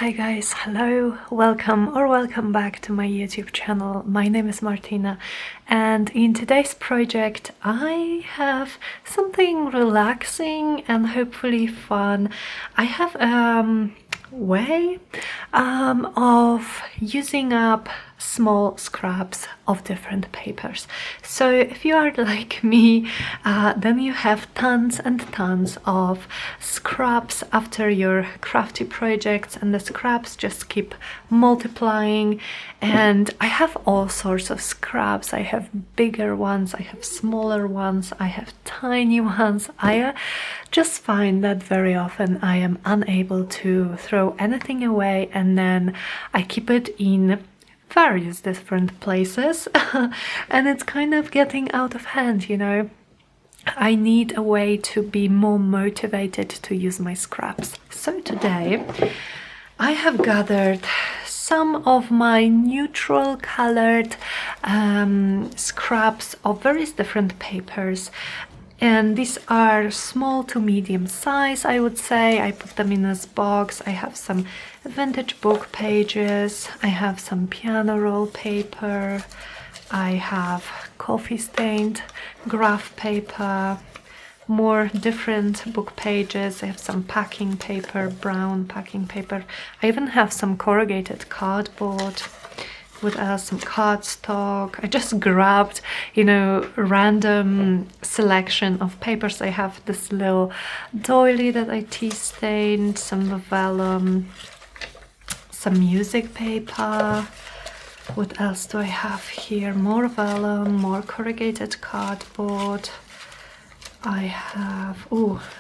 Hi guys, hello, welcome back to my YouTube channel. My name is Martyna, and in today's project I have something relaxing and hopefully fun. I have a way of using up small scraps of different papers. So if you are like me, then you have tons and tons of scraps after your crafty projects, and the scraps just keep multiplying. And I have all sorts of scraps. I have bigger ones, I have smaller ones, I have tiny ones. I just find that very often I am unable to throw anything away, and then I keep it in various different places and it's kind of getting out of hand, you know. I need a way to be more motivated to use my scraps. So today I have gathered some of my neutral colored scraps of various different papers, and these are small to medium size, I would say. I put them in this box. I have some vintage book pages, I have some piano roll paper, I have coffee stained graph paper, more different book pages. I have some packing paper, brown packing paper. I even have some corrugated cardboard with some cardstock. I just grabbed, you know, random selection of papers. I have this little doily that I tea stained, some vellum, some music paper. What else do I have here? More vellum, more corrugated cardboard. I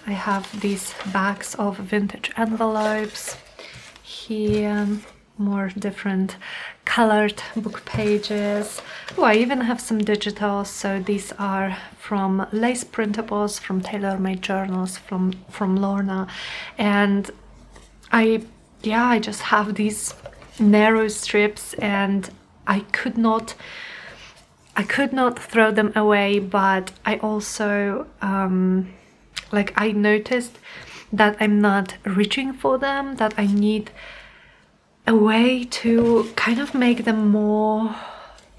have these bags of vintage envelopes here. More different colored book pages. Oh, I even have some digital. So these are from lace printables, from tailor-made journals, from Lorna. And I just have these narrow strips, and I could not throw them away, but I also I noticed that I'm not reaching for them, that I need a way to kind of make them more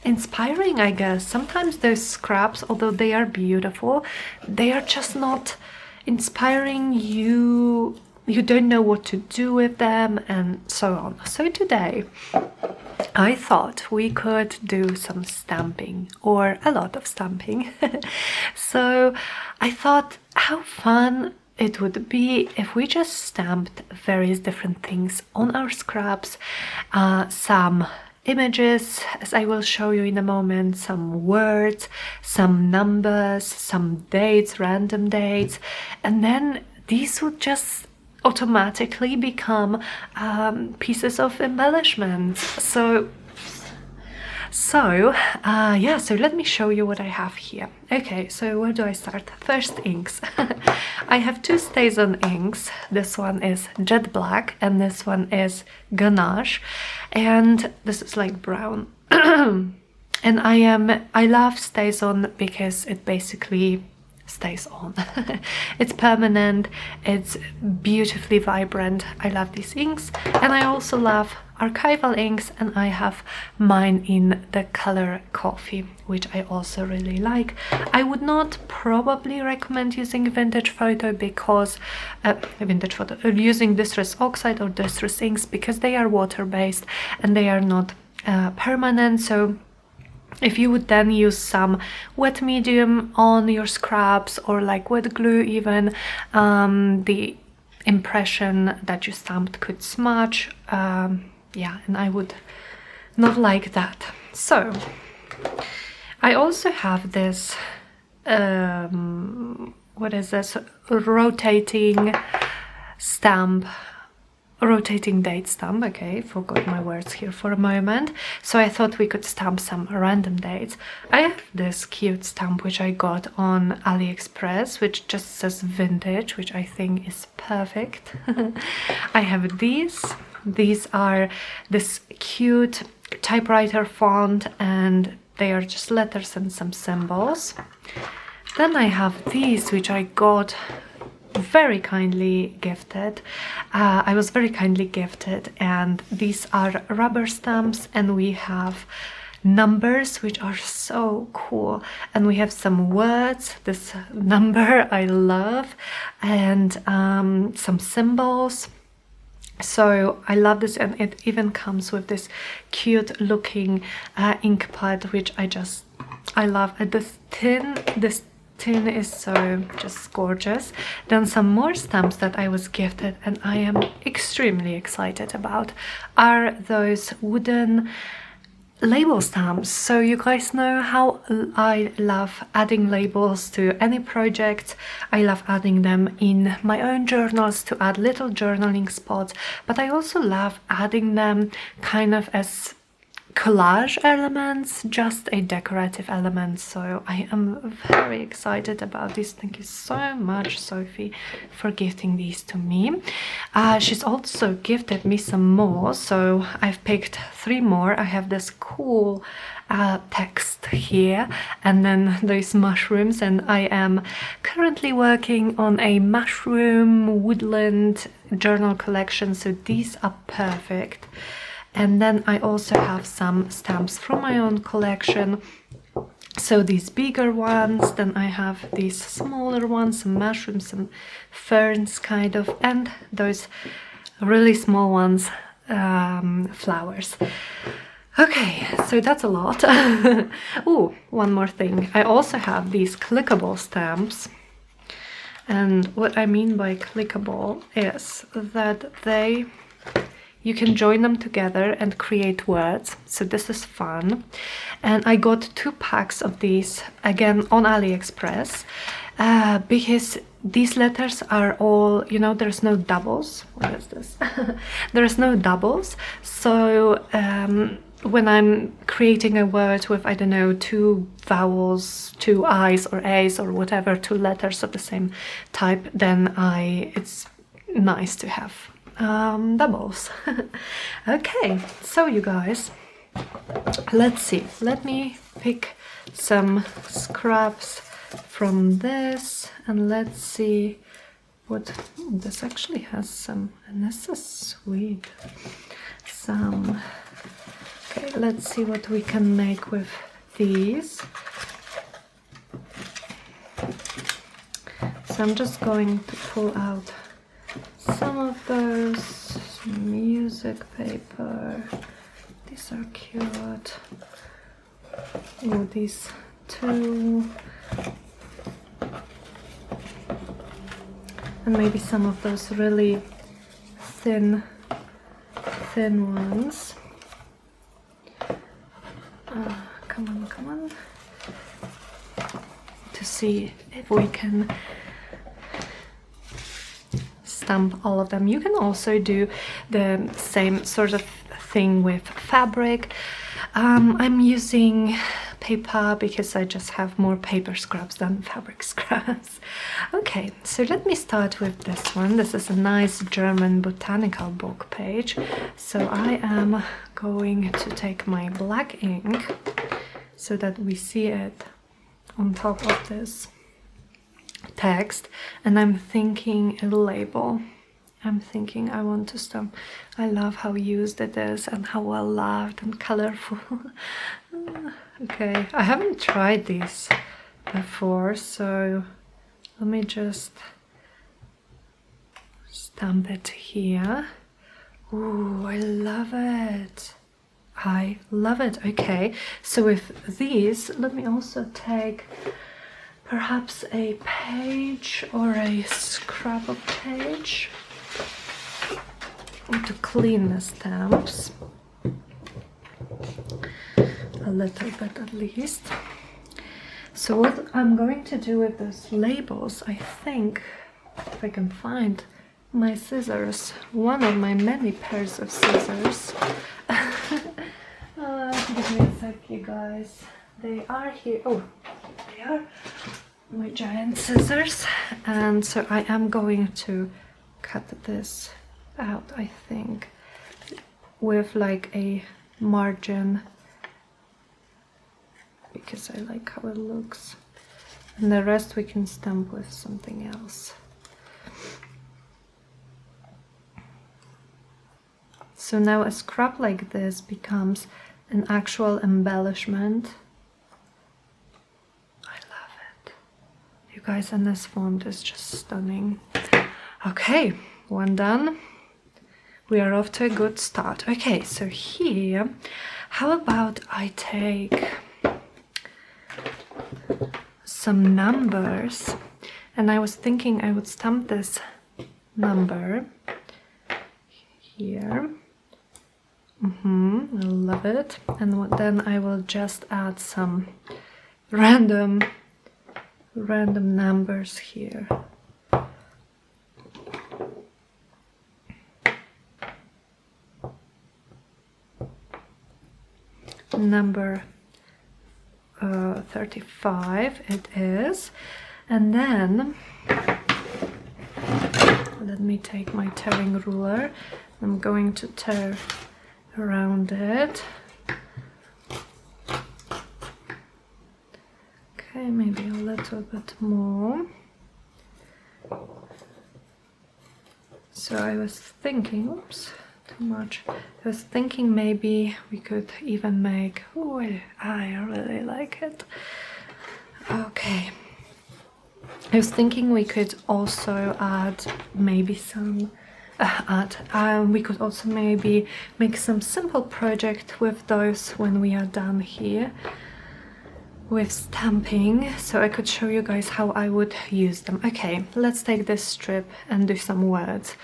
inspiring, I guess. Sometimes those scraps, although they are beautiful, they are just not inspiring. You don't know what to do with them and so on. So today I thought we could do some stamping, or a lot of stamping. So I thought how fun it would be if we just stamped various different things on our scraps, some images, as I will show you in a moment, some words, some numbers, some dates, random dates, and then these would just automatically become pieces of embellishments. So let me show you what I have here. Okay, so where do I start? First, inks. I have two STAZON inks. This one is jet black and this one is ganache, and this is like brown. And I love STAZON because it basically stays on. It's permanent, it's beautifully vibrant. I love these inks, and I also love archival inks, and I have mine in the color coffee, which I also really like. I would not probably recommend using vintage photo because using distress oxide or distress inks, because they are water-based and they are not permanent. So if you would then use some wet medium on your scraps, or like wet glue even, the impression that you stamped could smudge. Yeah, and I would not like that. So I also have this what is this, rotating date stamp. Okay, forgot my words here for a moment. So I thought we could stamp some random dates. I have this cute stamp which I got on AliExpress, which just says vintage, which I think is perfect. I have these are this cute typewriter font, and they are just letters and some symbols. Then I have these, which I got very kindly gifted. I was very kindly gifted, and these are rubber stamps, and we have numbers which are so cool, and we have some words. This number I love, and some symbols. So I love this, and it even comes with this cute looking ink pad, which I love. This tin is so just gorgeous. Then some more stamps that I was gifted and I am extremely excited about are those wooden label stamps. So you guys know how I love adding labels to any project. I love adding them in my own journals to add little journaling spots, but I also love adding them kind of as collage elements, just a decorative element. So I am very excited about this. Thank you so much, Sophie, for gifting these to me. She's also gifted me some more, so I've picked 3 more. I have this cool text here, and then those mushrooms, and I am currently working on a mushroom woodland journal collection, so these are perfect. And then I also have some stamps from my own collection. So these bigger ones, then I have these smaller ones, some mushrooms, some ferns kind of, and those really small ones, flowers. Okay, so that's a lot. Oh, one more thing. I also have these clickable stamps. And what I mean by clickable is that you can join them together and create words, so this is fun. And I got 2 packs of these, again on AliExpress, because these letters are all, you know, there's no doubles. What is this? There's no doubles, so when I'm creating a word with, I don't know, 2 vowels, 2 I's or A's or whatever, 2 letters of the same type, then it's nice to have doubles. Okay, so you guys, let's see, let me pick some scraps from this, and let's see what this actually has. Some, and this is sweet, some. Okay, let's see what we can make with these. So I'm just going to pull out some of those. Music paper, these are cute. Oh, these 2, and maybe some of those really thin ones. Come on, to see if we can stamp all of them. You can also do the same sort of thing with fabric. I'm using paper because I just have more paper scraps than fabric scraps. Okay, so let me start with this one. This is a nice German botanical book page. So I am going to take my black ink so that we see it on top of this text, and I'm thinking a label. I'm thinking I want to stamp. I love how used it is and how well loved and colorful. Okay, I haven't tried these before, so let me just stamp it here. Ooh, I love it. I love it. Okay, so with these, let me also take perhaps a page or a scrap of page to clean the stamps a little bit at least. So what I'm going to do with those labels, I think, if I can find my scissors, one of my many pairs of scissors. Give me a sec, you guys. They are here. Oh, they are my giant scissors. And so I am going to cut this out, I think, with like a margin, because I like how it looks. And the rest we can stamp with something else. So now a scrap like this becomes an actual embellishment. I love it. You guys, and this font is just stunning. Okay, one done. We are off to a good start. Okay, so here, how about I take some numbers, and I was thinking I would stamp this number here. I love it. And then I will just add some random numbers here. Number 35 it is. And then let me take my tearing ruler. I'm going to tear around it. Okay, maybe a little bit more. So I was thinking, oops, too much. I was thinking maybe we could even make, oh, I really like it. Okay. I was thinking we could also add maybe some, we could also maybe make some simple project with those when we are done here with stamping, so I could show you guys how I would use them. Okay, let's take this strip and do some words.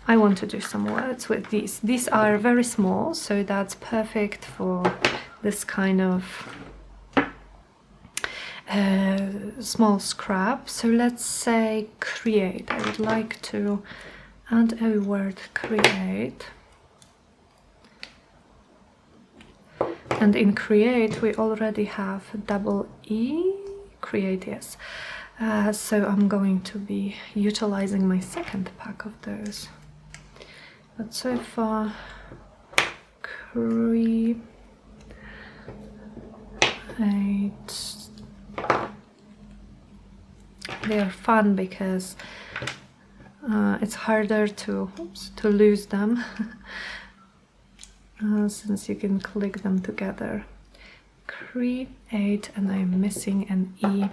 I want to do some words with these. These are very small, so that's perfect for this kind of small scrap. So let's say create. I would like to add a word create. And in create we already have double E, create, yes. So I'm going to be utilizing my second pack of those. But so far, create. They are fun because it's harder to lose them since you can click them together. Create, and I'm missing an E.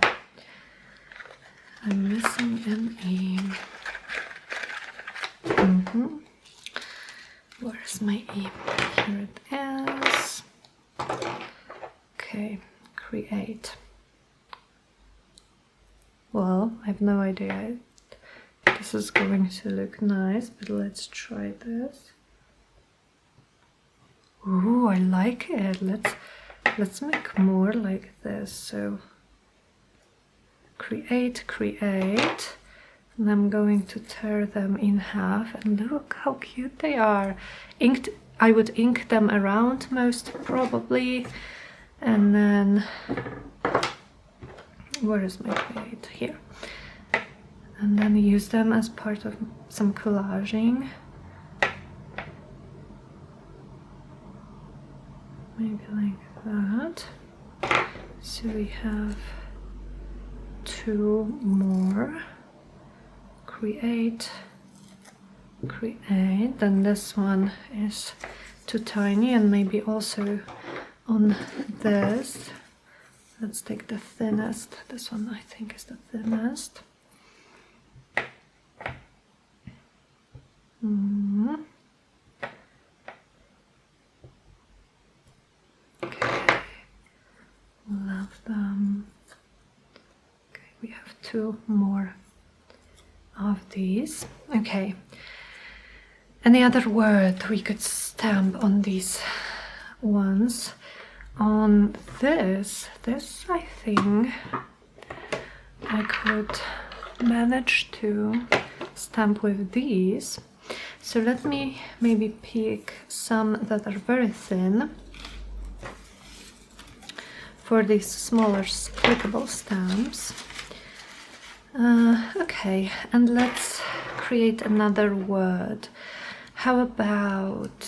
I'm missing an E. Where's my E? Here it is. Okay, create. Well, I have no idea. This is going to look nice, but let's try this. Ooh, I like it. Let's make more like this. So create, and I'm going to tear them in half, and look how cute they are. Inked, I would ink them around most probably, and then where is my create? Here. And then use them as part of some collaging. Maybe like that. So we have two more. Create. Then this one is too tiny, and maybe also on this. Let's take the thinnest. This one I think is the thinnest. Okay, love them. Okay, we have two more of these. Okay, any other word we could stamp on these ones? On this I think I could manage to stamp with these. So let me maybe pick some that are very thin for these smaller clickable stamps. Okay, and let's create another word. How about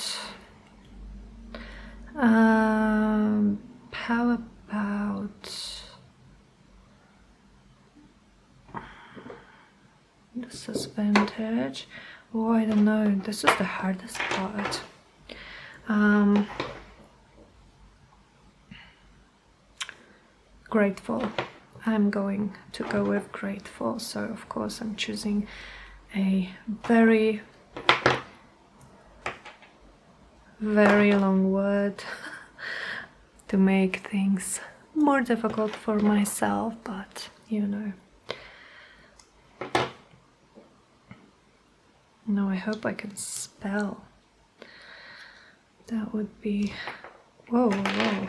this is vintage. Oh, I don't know, this is the hardest part. Grateful. I'm going to go with grateful, so of course I'm choosing a very long word to make things more difficult for myself, but you know. No, I hope I can spell. That would be... Whoa, whoa,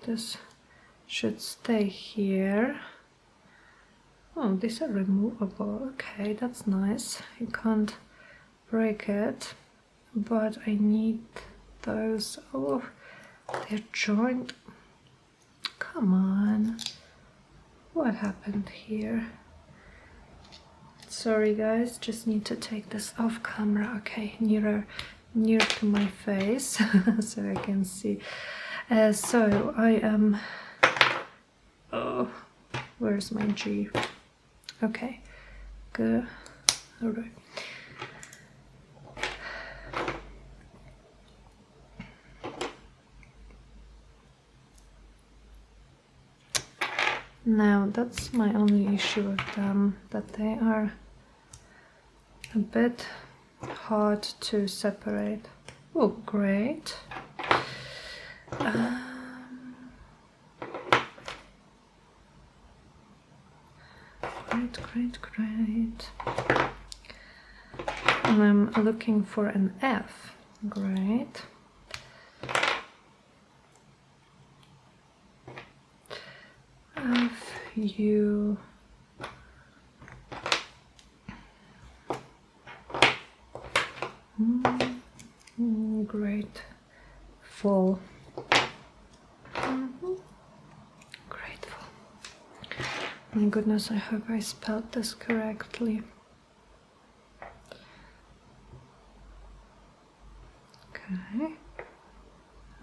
this should stay here. Oh, these are removable. Okay, that's nice. You can't break it, but I need those. Oh, they're joined. Come on. What happened here? Sorry guys, just need to take this off camera. Okay, near to my face so I can see. So I am... Oh, where's my G? Okay, good. All right. Now that's my only issue with them, that they are a bit hard to separate. Oh, great. Great. And I'm looking for an F. Great. F, U. Grateful. Grateful. My goodness, I hope I spelled this correctly. Okay.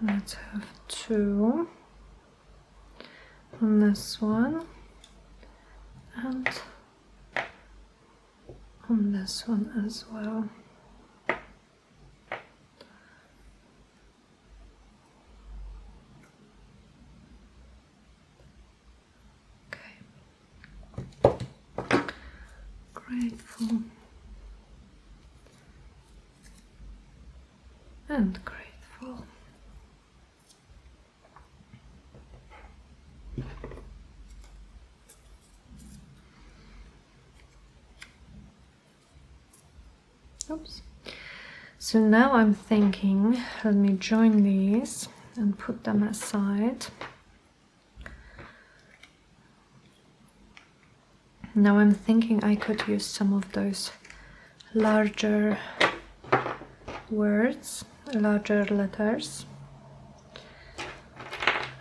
Let's have 2 on this one and on this one as well. Grateful and grateful. Oops. So now I'm thinking, let me join these and put them aside. Now I'm thinking I could use some of those larger words, larger letters,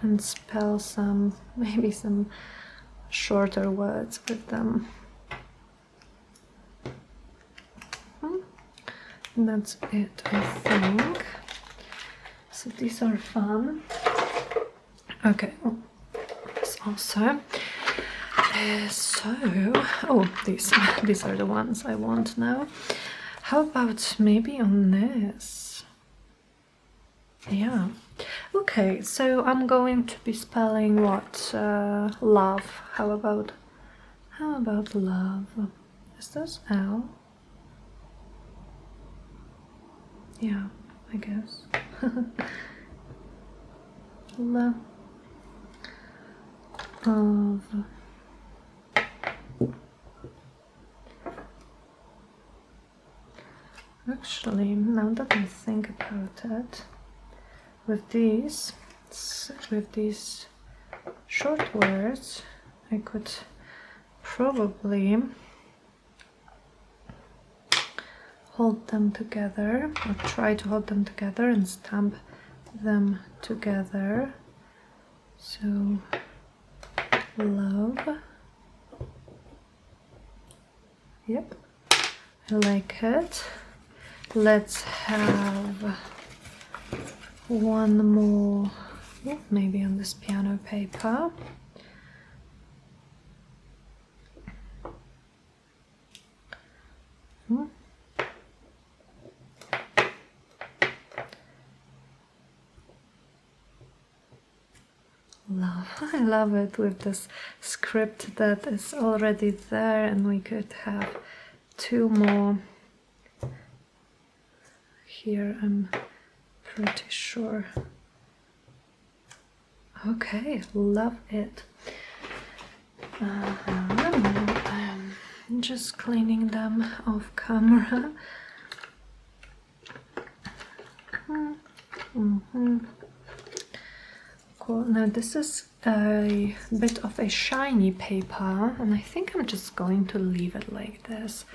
and spell some, maybe some shorter words with them. And that's it, I think. So these are fun. Okay, oh, this also. Oh, these are the ones I want now. How about maybe on this? Yeah. Okay, so I'm going to be spelling what? Love. How about love? Is this L? Yeah, I guess. Love. Actually, now that I think about it, with these short words, I could probably hold them together, or try to hold them together and stamp them together. So, love. Yep, I like it. Let's have one more, maybe on this piano paper. I love it with this script that is already there, and we could have 2 more here, I'm pretty sure. Okay, love it. I'm just cleaning them off camera. Cool. Now this is a bit of a shiny paper, and I think I'm just going to leave it like this.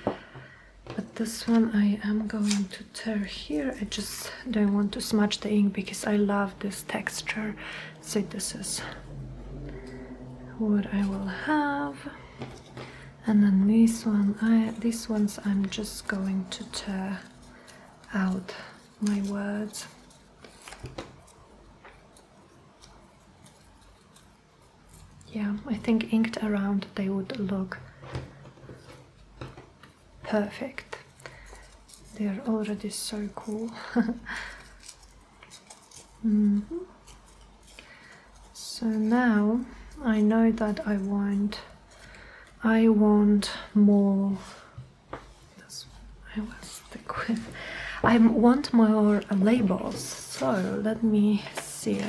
But this one I am going to tear here. I just don't want to smudge the ink because I love this texture. So this is what I will have. And then these ones I'm just going to tear out my words. Yeah, I think inked around they would look perfect. They are already so cool. So now I know that I want more. This one I will stick with. I want more labels. So let me see.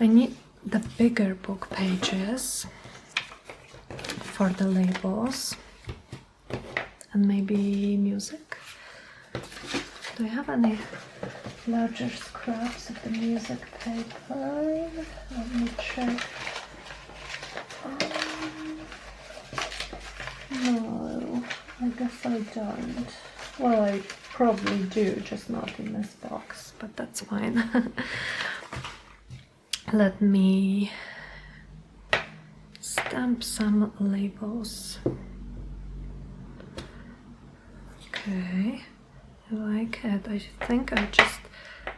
I need the bigger book pages for the labels, and maybe music. Do I have any larger scraps of the music paper? Let me check. No, I guess I don't. Well, I probably do, just not in this box, but that's fine. Let me stamp some labels. Okay, I like it. I think I just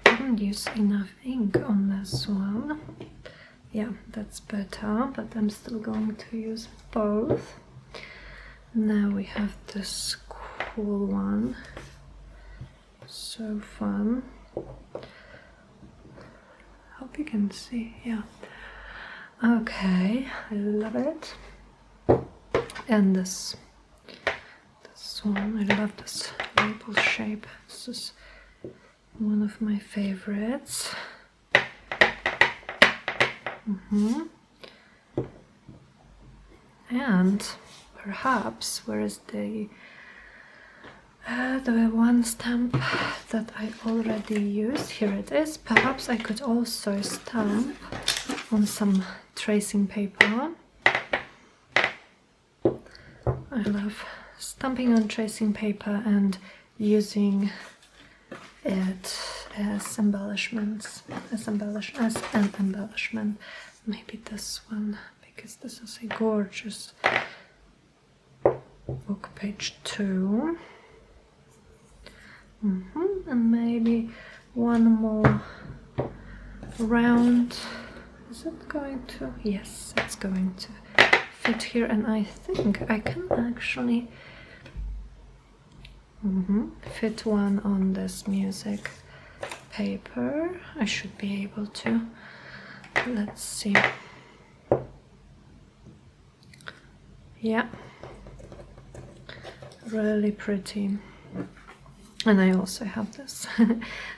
didn't use enough ink on this one. Yeah, that's better, but I'm still going to use both. Now we have this cool one. So fun. Hope you can see, yeah. Okay, I love it. And this one, I love this label shape. This is one of my favorites. And perhaps, where is the one stamp that I already used? Here it is. Perhaps I could also stamp on some tracing paper. I love stamping on tracing paper and using it as embellishments, as an embellishment. Maybe this one, because this is a gorgeous book, page 2. And maybe one more round. Is it going to? Yes, it's going to fit here, and I think I can actually fit one on this music paper. I should be able to. Let's see. Yeah, really pretty. And I also have this.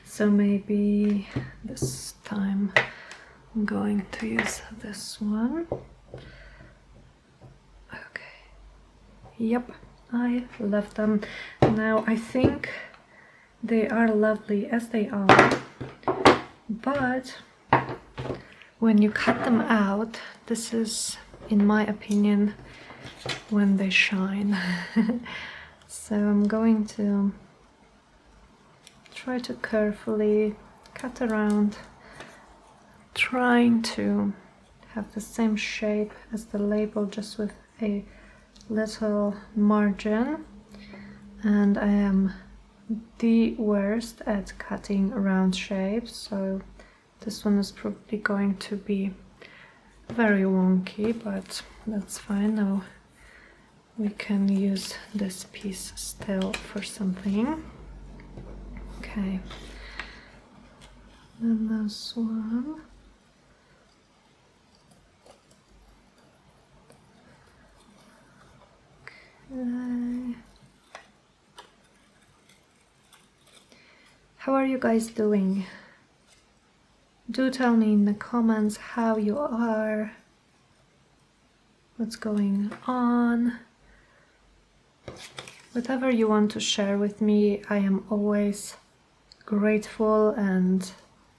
So maybe this time I'm going to use this one. Okay. Yep, I love them. Now I think they are lovely as they are, but when you cut them out, this is, in my opinion, when they shine. So I'm going to try to carefully cut around, trying to have the same shape as the label, just with a little margin. And I am the worst at cutting round shapes, so this one is probably going to be very wonky, but that's fine. Now we can use this piece still for something. Okay, then this one. are you guys doing? Do tell me in the comments how you are, what's going on. Whatever you want to share with me, I am always grateful and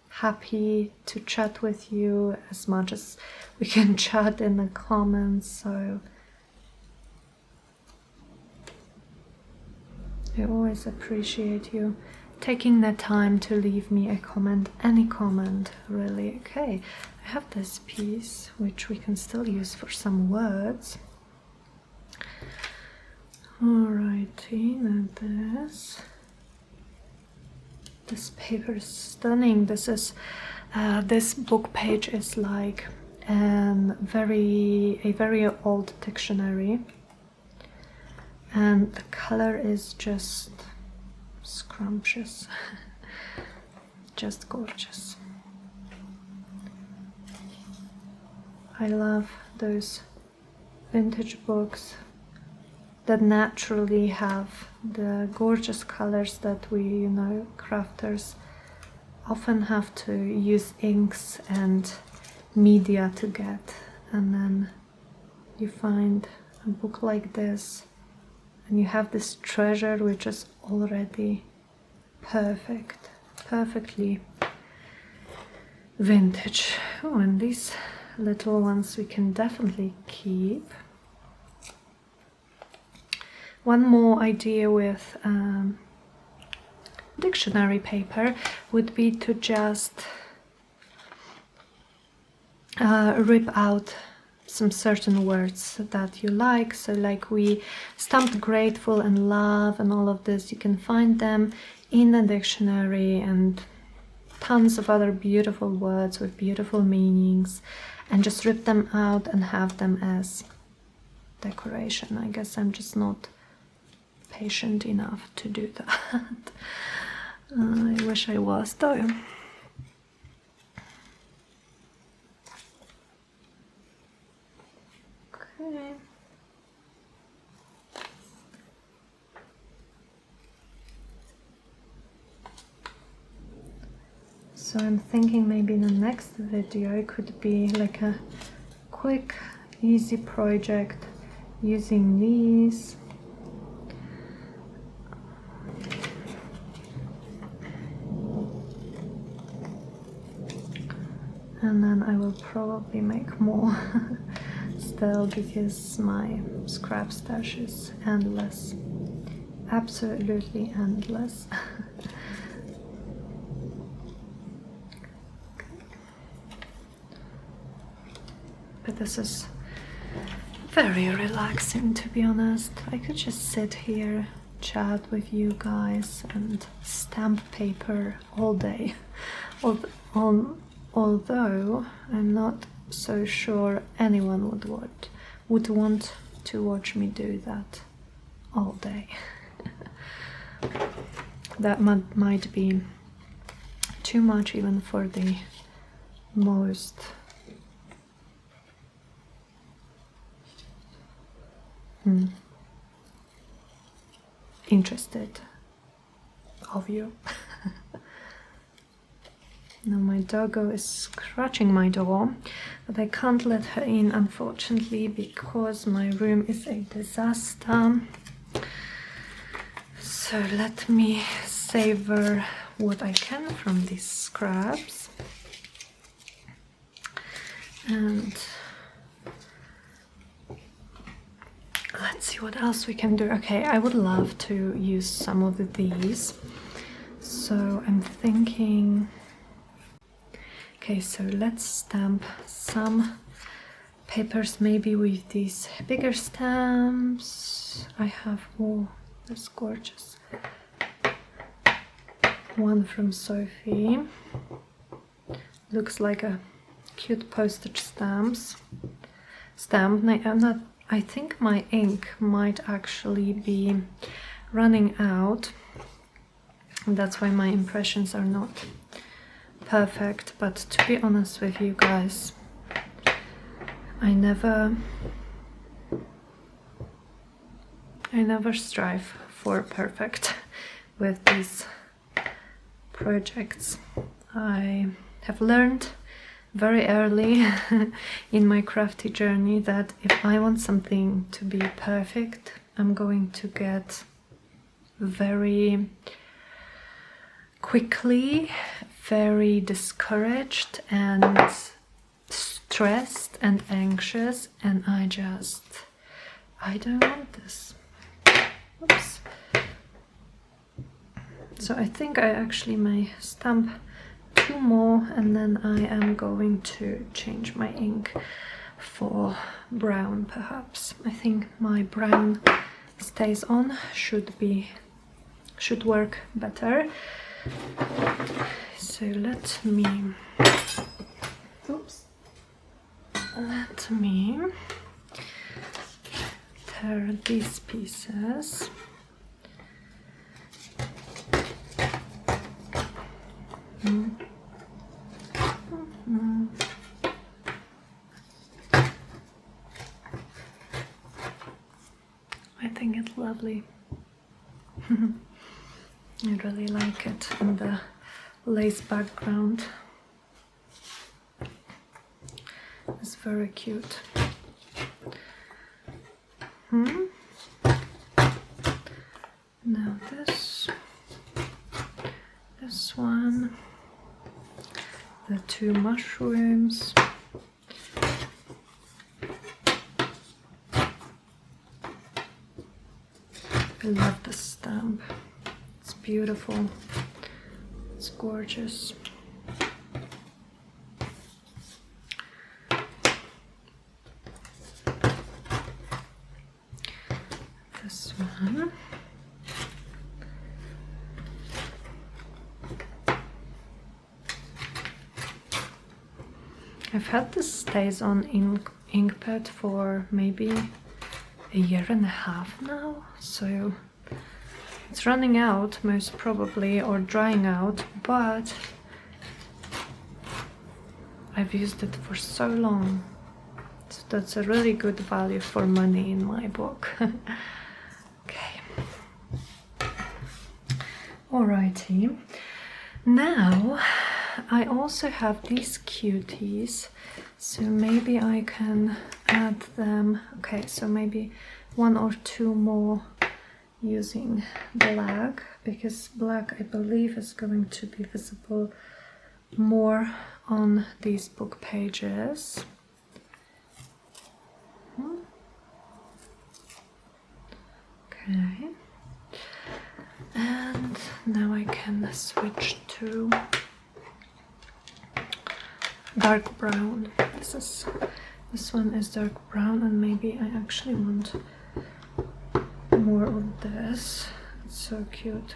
happy to chat with you as much as we can chat in the comments. So I always appreciate you taking the time to leave me a comment, any comment really. Okay, I have this piece which we can still use for some words. Alrighty, now this paper is stunning. This is this book page is like a very old dictionary, and the color is just scrumptious. Just gorgeous. I love those vintage books that naturally have the gorgeous colors that we, you know, crafters often have to use inks and media to get. And then you find a book like this and you have this treasure which is already perfect, perfectly vintage. Oh, and these little ones we can definitely keep. One more idea with dictionary paper would be to just rip out some certain words that you like. So like we stamped grateful and love and all of this, you can find them in the dictionary, and tons of other beautiful words with beautiful meanings, and just rip them out and have them as decoration. I guess I'm just not patient enough to do that. I wish I was though. Okay. So I'm thinking maybe the next video could be like a quick, easy project using these. And then I will probably make more still, because my scrap stash is endless. Absolutely endless. But this is very relaxing, to be honest. I could just sit here, chat with you guys, and stamp paper all day. Although I'm not so sure anyone would want to watch me do that all day. That might be too much even for the most interested of you. Now my doggo is scratching my door, but I can't let her in, unfortunately, because my room is a disaster. So let me savor what I can from these scraps. And let's see what else we can do. Okay, I would love to use some of these. So I'm thinking... Okay, so let's stamp some papers maybe with these bigger stamps. I have, oh, that's gorgeous. One from Sophie. Looks like a cute postage stamp. I think my ink might actually be running out. That's why my impressions are not perfect, but to be honest with you guys, I never strive for perfect with these projects. I have learned very early in my crafty journey that if I want something to be perfect, I'm going to get very quickly very discouraged and stressed and anxious, and I don't want this. Oops. So I think I actually may stamp 2 more, and then I am going to change my ink for brown perhaps. I think my brown stays on, should work better. So let me tear these pieces. I think it's lovely. I really like it in the lace background. It's very cute. Now this one, the 2 mushrooms. I love the stamp. It's beautiful. It's gorgeous. This one. I've had this Stays On ink pad for maybe 1.5 years now, so it's running out most probably, or drying out, but I've used it for so long, so that's a really good value for money in my book. Okay, alrighty, now I also have these cuties, so maybe I can add them. Okay, so maybe 1 or 2 more using black, because black I believe is going to be visible more on these book pages. Okay, and now I can switch to dark brown. This one is dark brown, and maybe I actually want more of this. It's so cute.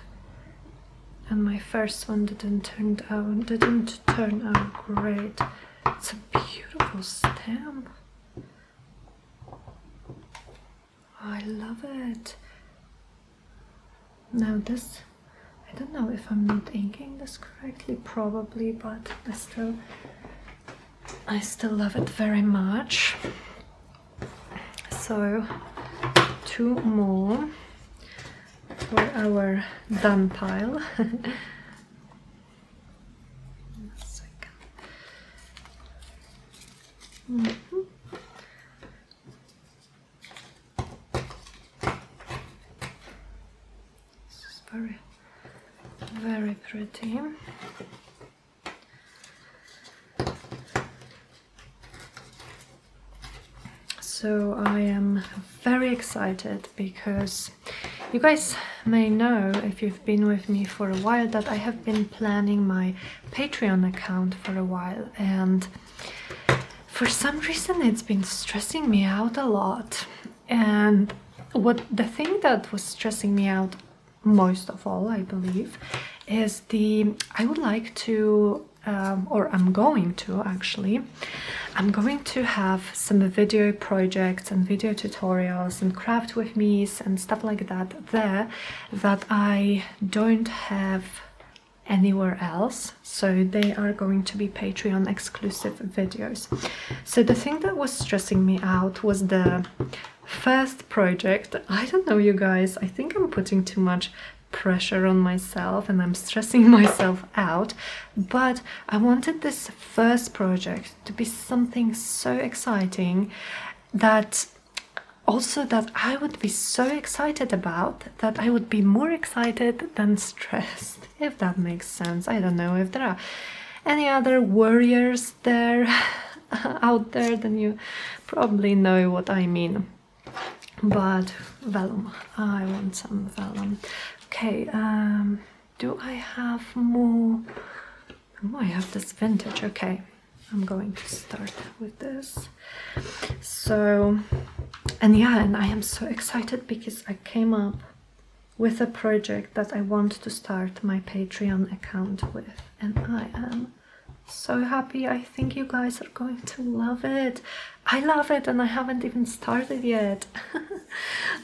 And my first one didn't turn out great. It's a beautiful stamp. I love it. Now this, I don't know if I'm not inking this correctly, probably, but I still love it very much. So 2 more for our done pile. A second. This is very, very pretty. So I am very excited because you guys may know, if you've been with me for a while, that I have been planning my Patreon account for a while, and for some reason it's been stressing me out a lot. And the thing that was stressing me out most of all, I believe, is I would like to or I'm going to have some video projects and video tutorials and craft with me's and stuff like that there that I don't have anywhere else, so they are going to be Patreon exclusive videos. So the thing that was stressing me out was the first project. I don't know, you guys, I think I'm putting too much pressure on myself and I'm stressing myself out, but I wanted this first project to be something so exciting that also that I would be so excited about, that I would be more excited than stressed, if that makes sense. I don't know if there are any other warriors there out there, then you probably know what I mean. But vellum, I want some vellum. Okay, do I have more? Oh, I have this vintage. Okay, I'm going to start with this. So, and yeah, and I am so excited because I came up with a project that I want to start my Patreon account with, and I am so happy. I think you guys are going to love it. I love it and I haven't even started yet.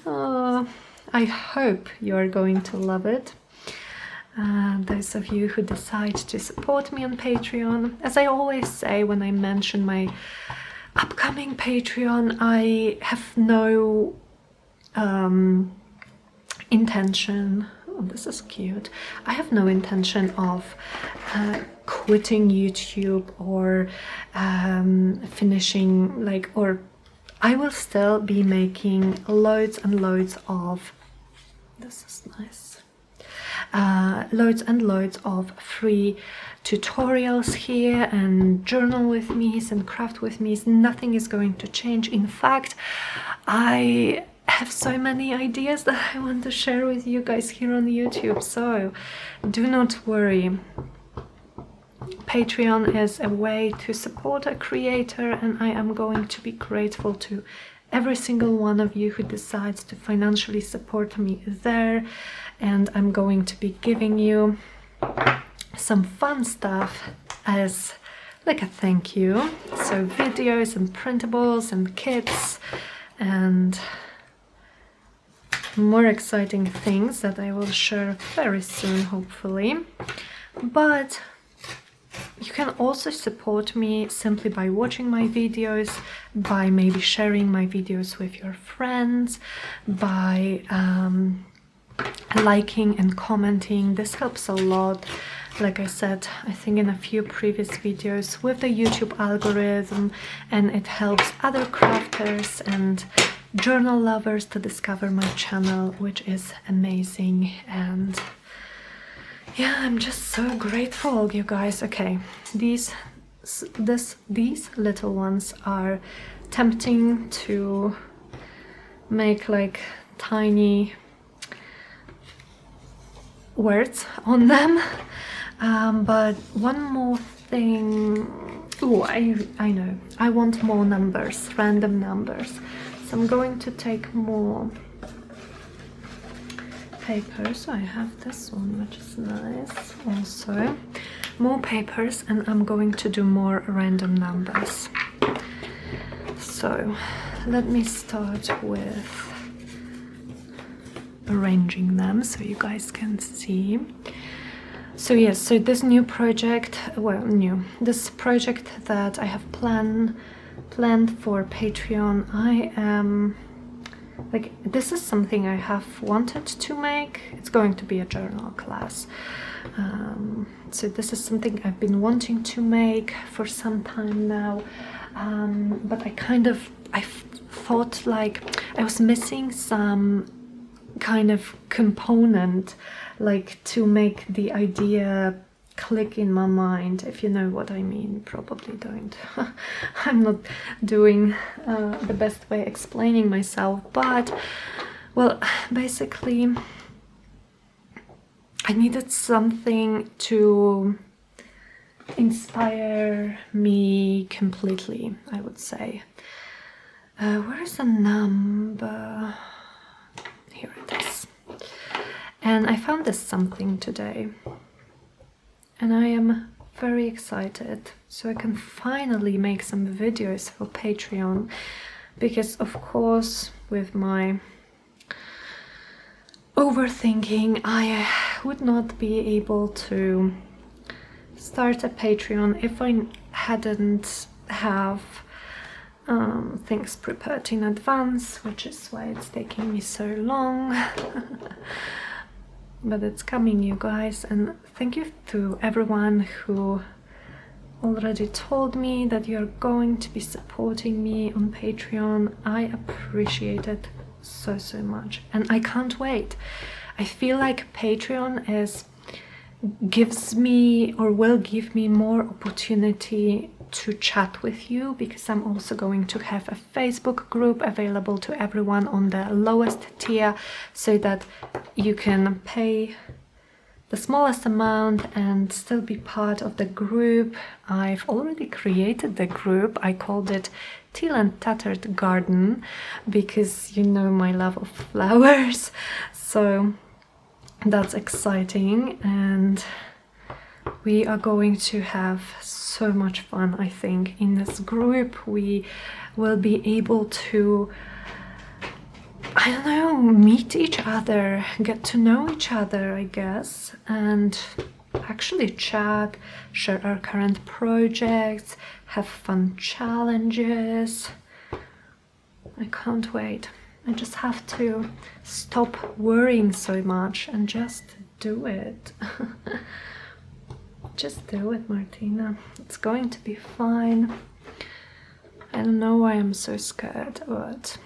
Oh, I hope you are going to love it. Those of you who decide to support me on Patreon, as I always say when I mention my upcoming Patreon, I have no intention, oh, this is cute, I have no intention of quitting YouTube or finishing, like, or I will still be making loads and loads of, this is nice, loads and loads of free tutorials here and journal with me's and craft with me's. Nothing is going to change. In fact, I have so many ideas that I want to share with you guys here on YouTube, so do not worry. Patreon is a way to support a creator, and I am going to be grateful to every single one of you who decides to financially support me there, and I'm going to be giving you some fun stuff as like a thank you. So videos and printables and kits and more exciting things that I will share very soon, hopefully. But you can also support me simply by watching my videos, by maybe sharing my videos with your friends, by liking and commenting. This helps a lot. Like I said, I think in a few previous videos, with the YouTube algorithm, and it helps other crafters and journal lovers to discover my channel, which is amazing. And yeah, I'm just so grateful, you guys. Okay, these little ones are tempting to make like tiny words on them, but one more thing. Oh, I know, I want more numbers, random numbers, so I'm going to take more papers. So I have this one, which is nice, also more papers, and I'm going to do more random numbers. So let me start with arranging them so you guys can see. So yes, so this new project, this project that I have planned for Patreon, I am like, this is something I have wanted to make. It's going to be a journal class. So this is something I've been wanting to make for some time now, but I thought like I was missing some kind of component, like to make the idea click in my mind, if you know what I mean. Probably don't. I'm not doing the best way explaining myself, but well, basically I needed something to inspire me completely, I would say. Where is the number? Here it is. And I found this something today, and I am very excited, so I can finally make some videos for Patreon, because of course with my overthinking I would not be able to start a Patreon if I hadn't have things prepared in advance, which is why it's taking me so long. but it's coming, you guys. And thank you to everyone who already told me that you're going to be supporting me on Patreon. I appreciate it so much, and I can't wait. I feel like Patreon gives me, or will give me, more opportunity to chat with you, because I'm also going to have a Facebook group available to everyone on the lowest tier, so that you can pay the smallest amount and still be part of the group. I've already created the group. I called it Teal and Tattered Garden, because you know my love of flowers, so that's exciting, and we are going to have so much fun. I think in this group we will be able to, I don't know, meet each other, get to know each other, I guess, and actually chat, share our current projects, have fun challenges. I can't wait. I just have to stop worrying so much and just do it. Just do it, Martyna. It's going to be fine. I don't know why I'm so scared, but...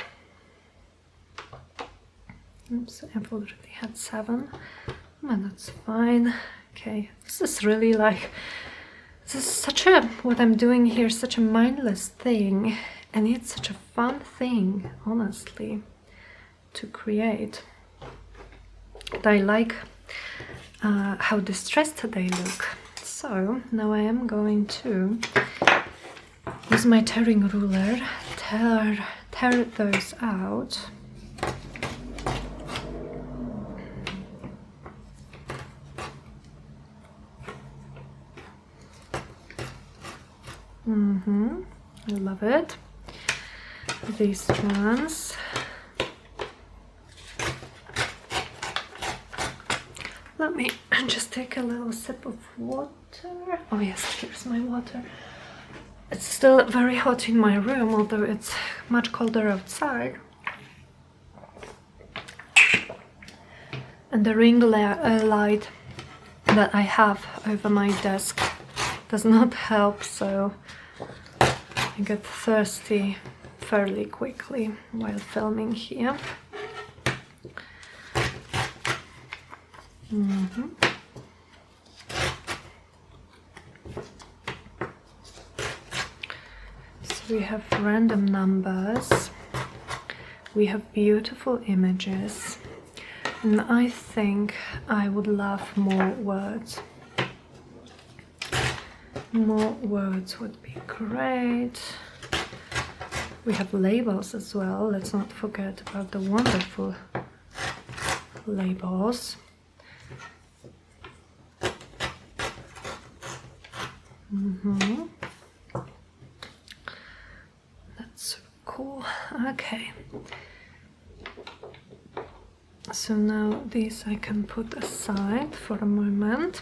Oops, I've already had 7. But that's fine. Okay, this is really like... This is such a... What I'm doing here is such a mindless thing. And it's such a fun thing, honestly, to create. And I like how distressed they look. So now I am going to use my tearing ruler, tear those out. I love it. These ones. Let me just take a little sip of water. Oh yes, here's my water. It's still very hot in my room, although it's much colder outside. And the ring light that I have over my desk does not help, so I get thirsty fairly quickly while filming here. So we have random numbers, we have beautiful images, and I think I would love more words. More words would be great. We have labels as well. Let's not forget about the wonderful labels. That's so cool. Okay. So now these I can put aside for a moment.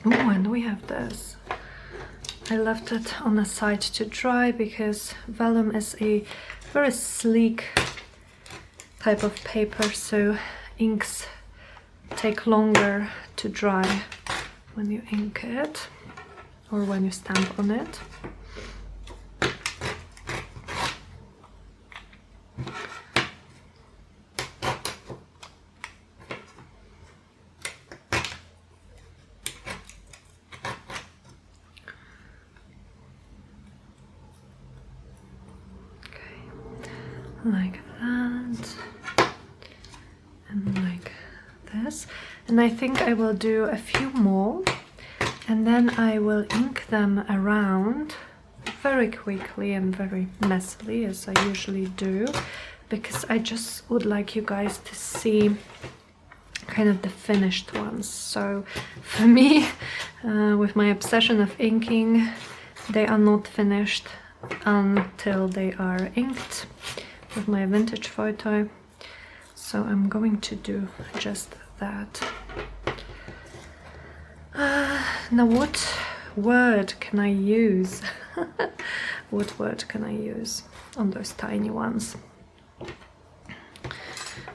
Oh, and we have this. I left it on the side to dry because vellum is a very sleek type of paper, so inks take longer to dry when you ink it or when you stamp on it. Like that, and like this, and I think I will do a few more, and then I will ink them around very quickly and very messily, as I usually do, because I just would like you guys to see kind of the finished ones. So for me, with my obsession of inking, they are not finished until they are inked with my vintage photo, so I'm going to do just that. Now what word can I use? What word can I use on those tiny ones?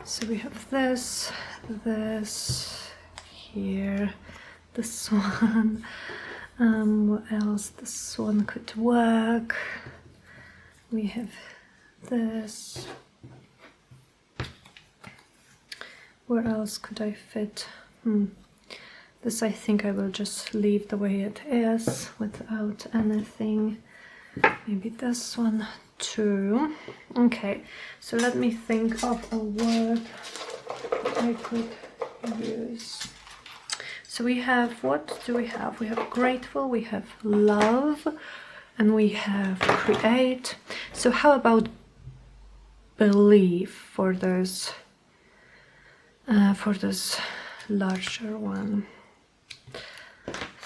So we have this here, this one. What else? This one could work. We have this. Where else could I fit? This I think I will just leave the way it is without anything. Maybe this one too. Okay, so let me think of a word I could use. So we have, what do we have? We have grateful, we have love, and we have create. So how about believe for this larger one?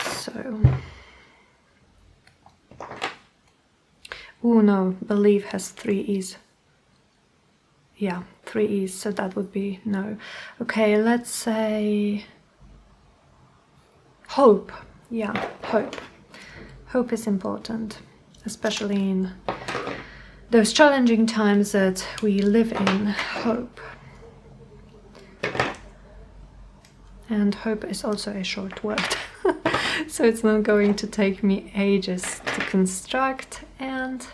So, oh no, believe has 3 E's. Yeah, 3 E's, so that would be no. Okay, let's say hope. Yeah, hope. Hope is important, especially in those challenging times that we live in. Hope. And hope is also a short word. So it's not going to take me ages to construct, and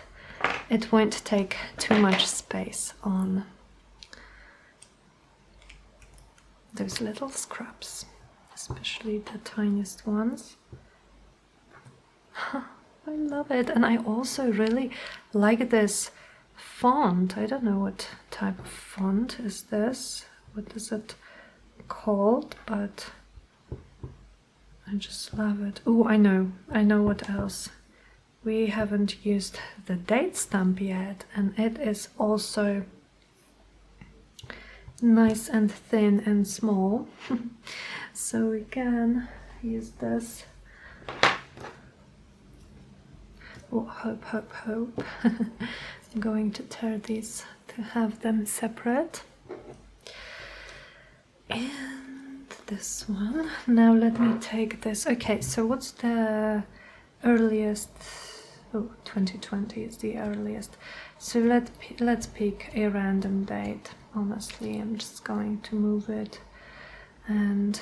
it won't take too much space on those little scraps, especially the tiniest ones. I love it, and I also really like this font. I don't know what type of font is this. What is it called? But I just love it. Oh, I know what else. We haven't used the date stamp yet, and it is also nice and thin and small. So we can use this. Oh, hope, hope, hope. I'm going to tear these to have them separate. And this one. Now let me take this. Okay, so what's the earliest? Oh, 2020 is the earliest. So let's pick a random date. Honestly, I'm just going to move it, and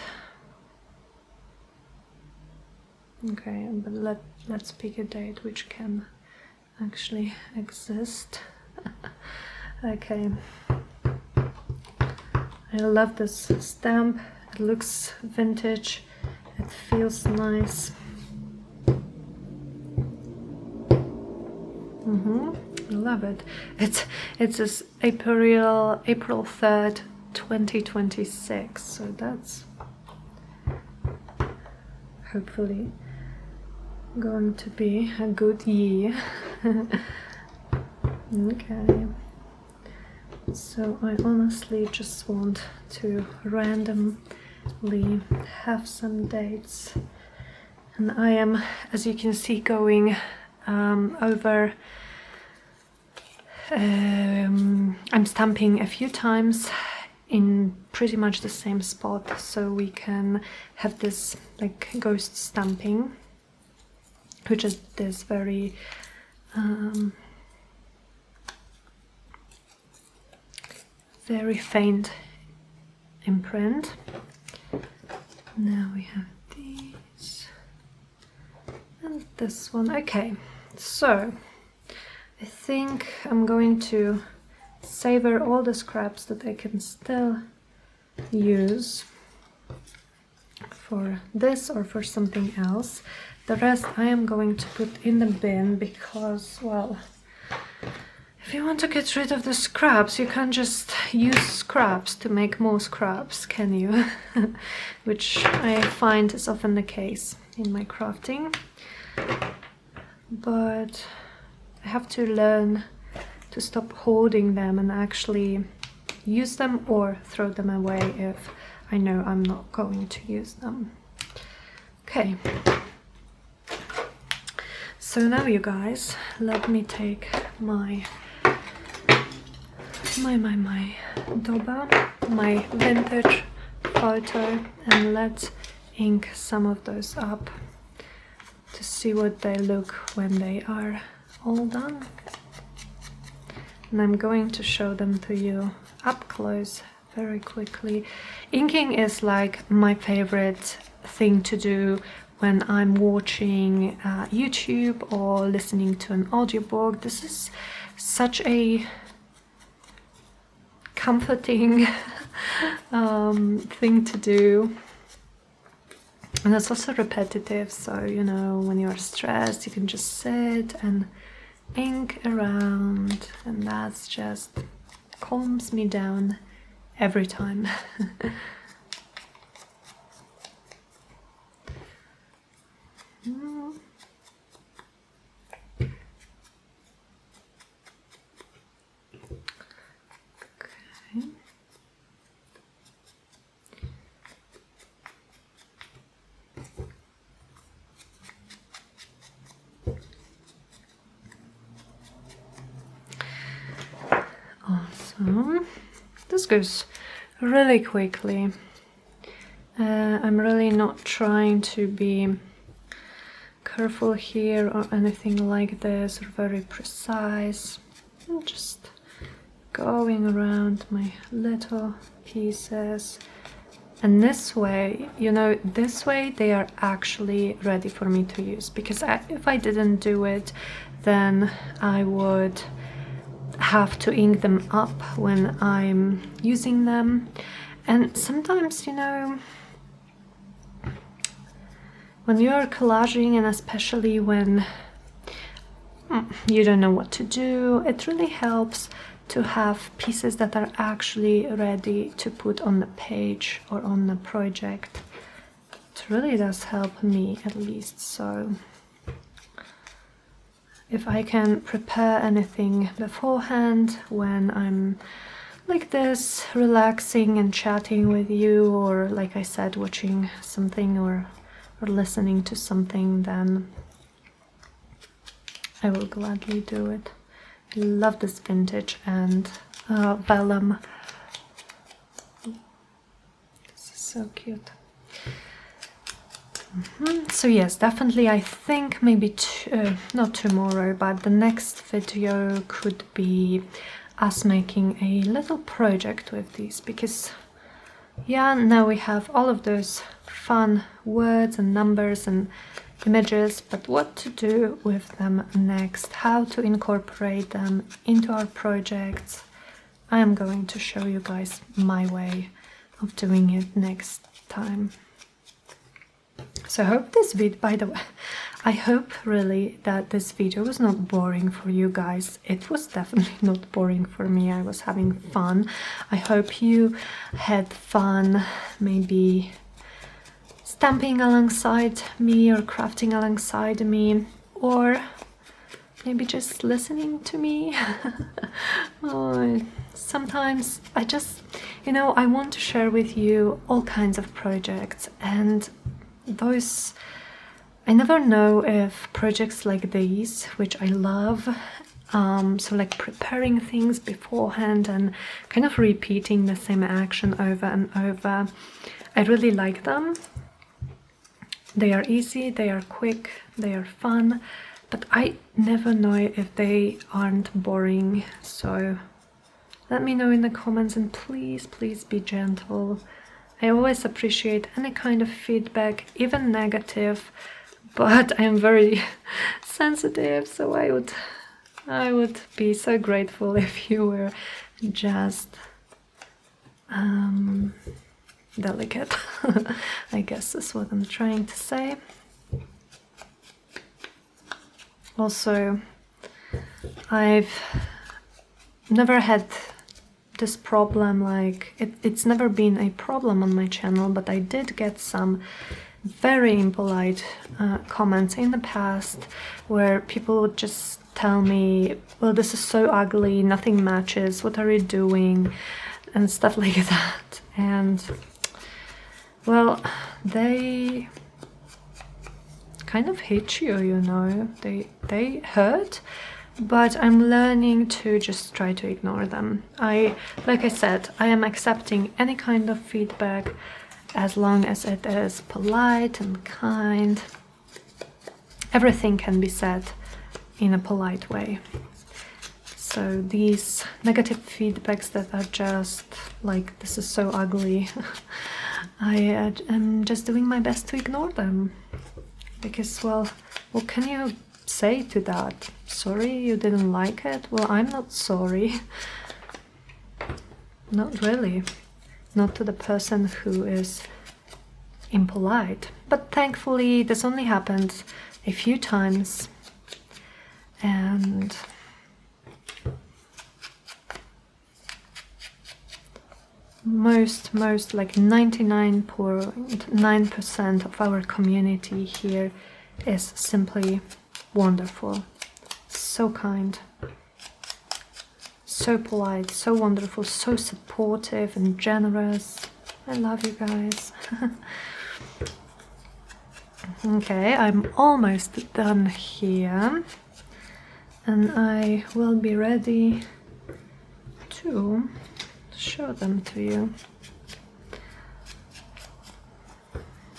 okay, but let's pick a date which can actually exist. Okay. I love this stamp. It looks vintage. It feels nice. I love it. It's this April 3rd, 2026. So that's hopefully going to be a good year. Okay. So I honestly just want to randomly have some dates, and I am, as you can see, going over. I'm stamping a few times in pretty much the same spot, so we can have this like ghost stamping, which is this very very faint imprint. Now we have these and this one. Okay, so I think I'm going to savor all the scraps that I can still use for this or for something else. The rest I am going to put in the bin because, well, if you want to get rid of the scraps, you can't just use scraps to make more scraps, can you? Which I find is often the case in my crafting. But I have to learn to stop hoarding them and actually use them or throw them away if I know I'm not going to use them. Okay. So now, you guys, let me take my doba, my vintage photo, and let's ink some of those up to see what they look when they are all done. And I'm going to show them to you up close very quickly. Inking is like my favorite thing to do when I'm watching YouTube or listening to an audiobook. This is such a comforting thing to do, and it's also repetitive, so you know, when you're stressed you can just sit and ink around, and that's just calms me down every time. Awesome. This goes really quickly. I'm really not trying to be careful here or anything like this, or very precise. I'm just going around my little pieces, and this way, you know, this way they are actually ready for me to use, because if I didn't do it, then I would have to ink them up when I'm using them. And sometimes, you know, when you're collaging, and especially when you don't know what to do, it really helps to have pieces that are actually ready to put on the page or on the project. It really does help me, at least. So if I can prepare anything beforehand when I'm like this, relaxing and chatting with you, or like I said, watching something or listening to something, then I will gladly do it. I love this vintage and vellum. This is so cute. So yes, definitely I think maybe not tomorrow, but the next video could be us making a little project with these, because yeah, now we have all of those fun words and numbers and images, but what to do with them next, how to incorporate them into our projects, I am going to show you guys my way of doing it next time. So I hope this video, by the way, I hope really that this video was not boring for you guys. It was definitely not boring for me. I was having fun. I hope you had fun, maybe stamping alongside me or crafting alongside me, or maybe just listening to me. Oh, sometimes I just, you know, I want to share with you all kinds of projects, and those, I never know if projects like these, which I love, so like preparing things beforehand and kind of repeating the same action over and over, I really like them. They are easy, they are quick, they are fun, but I never know if they aren't boring. So let me know in the comments, and please be gentle. I always appreciate any kind of feedback, even negative, but I am very sensitive, so I would be so grateful if you were just delicate. I guess is what I'm trying to say. Also, I've never had this problem, like it's never been a problem on my channel, but I did get some very impolite comments in the past where people would just tell me, well, this is so ugly, nothing matches, what are you doing, and stuff like that. And well, they kind of hit you, you know, they hurt, but I'm learning to just try to ignore them. Like I said, I am accepting any kind of feedback as long as it is polite and kind. Everything can be said in a polite way. So these negative feedbacks that are just like, this is so ugly, I am just doing my best to ignore them. Because, well, what can you say to that? Sorry you didn't like it? Well, I'm not sorry. Not really. Not to the person who is impolite. But thankfully this only happened a few times, and most like 99.9% of our community here is simply wonderful, so kind, so polite, so wonderful, so supportive and generous. I love you guys. Okay, I'm almost done here, and I will be ready to show them to you.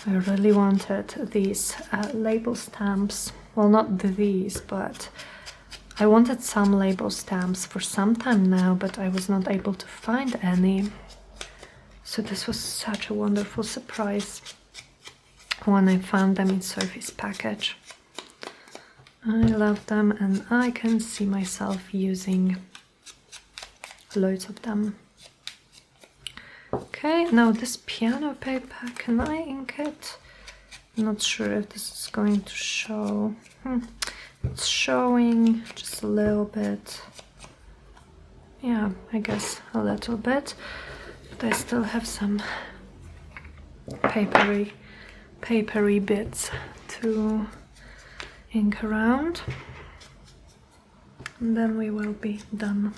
I really wanted these label stamps. Well, not these, but I wanted some label stamps for some time now, but I was not able to find any. So this was such a wonderful surprise when I found them in Sophie's package. I love them, and I can see myself using loads of them. Okay, now this piano paper, can I ink it? I'm not sure if this is going to show. It's showing just a little bit. Yeah, I guess a little bit. But I still have some papery bits to ink around. And then we will be done.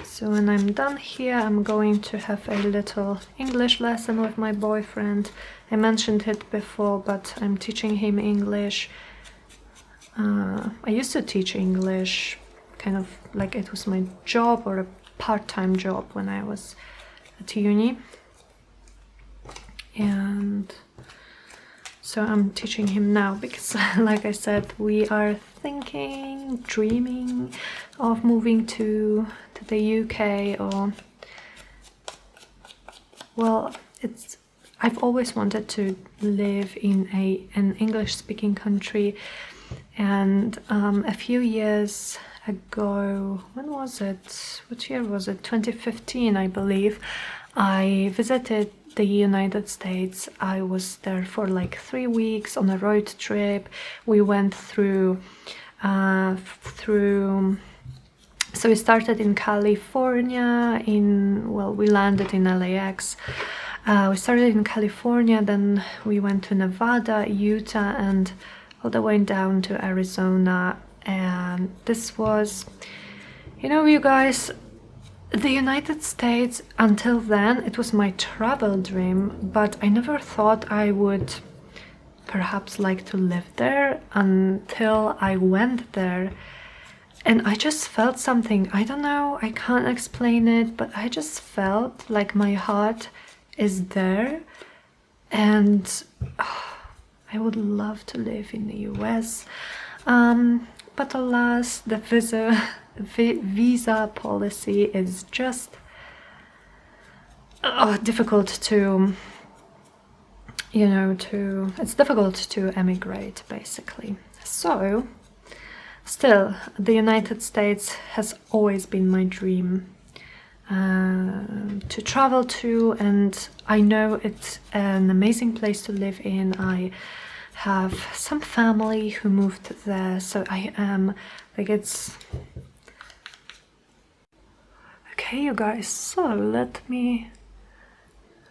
So when I'm done here, I'm going to have a little English lesson with my boyfriend. I mentioned it before, but I'm teaching him English. I used to teach English kind of like it was my job or a part-time job when I was at uni. And so I'm teaching him now because, like I said, we are dreaming of moving to the UK, or, well, I've always wanted to live in an English-speaking country, and a few years ago, when was it? What year was it? 2015, I believe. I visited the United States. I was there for like 3 weeks on a road trip. We went through so we started in California, we landed in LAX. We started in California, then we went to Nevada, Utah, and all the way down to Arizona. And this was, you know, you guys, the United States, until then, it was my travel dream, but I never thought I would perhaps like to live there until I went there. And I just felt something, I don't know, I can't explain it, but I just felt like my heart is there, and I would love to live in the US. But alas, the visa policy is just difficult to, it's difficult to emigrate, basically. So, still, the United States has always been my dream to travel to, and I know it's an amazing place to live in. I have some family who moved there, so I am like, it's okay, you guys. So let me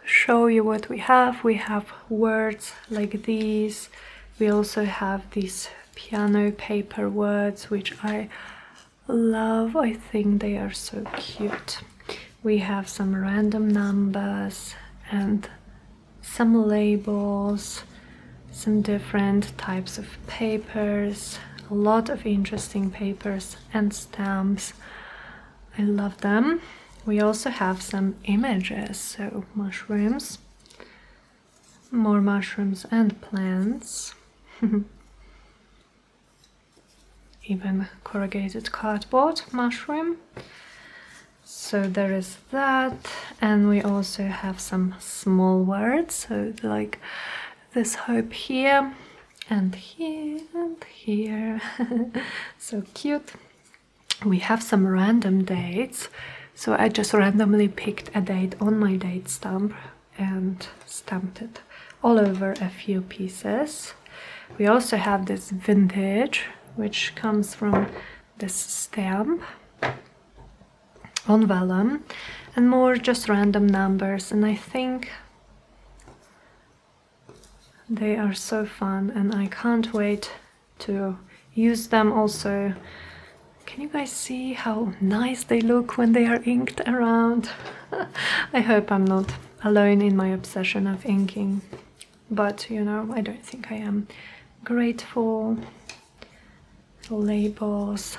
show you what we have. We have words like these. We also have these piano paper words, which I love. I think they are so cute. We have some random numbers and some labels, some different types of papers, a lot of interesting papers and stamps. I love them. we also have some images, so mushrooms, more mushrooms and plants, even corrugated cardboard mushroom. So there is that, and we also have some small words, so like this hope here and here and here. So cute. We have some random dates, so I just randomly picked a date on my date stamp and stamped it all over a few pieces. We also have this vintage, which comes from this stamp on vellum, and more just random numbers, and I think they are so fun and I can't wait to use them. Also, can you guys see how nice they look when they are inked around? I hope I'm not alone in my obsession of inking, but you know, I don't think I am. Grateful labels.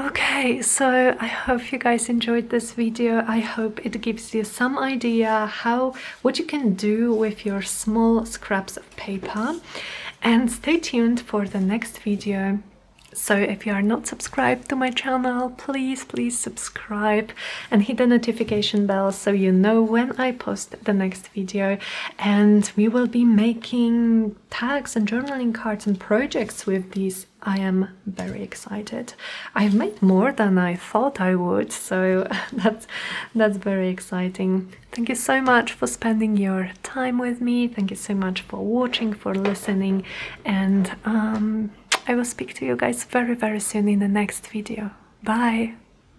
Okay, so I hope you guys enjoyed this video. I hope it gives you some idea what you can do with your small scraps of paper, and stay tuned for the next video. So if you are not subscribed to my channel, please subscribe and hit the notification bell so you know when I post the next video. And we will be making tags and journaling cards and projects with these. I am very excited. I've made more than I thought I would, so that's very exciting. Thank you so much for spending your time with me. Thank you so much for watching, for listening, and I will speak to you guys very soon in the next video. Bye!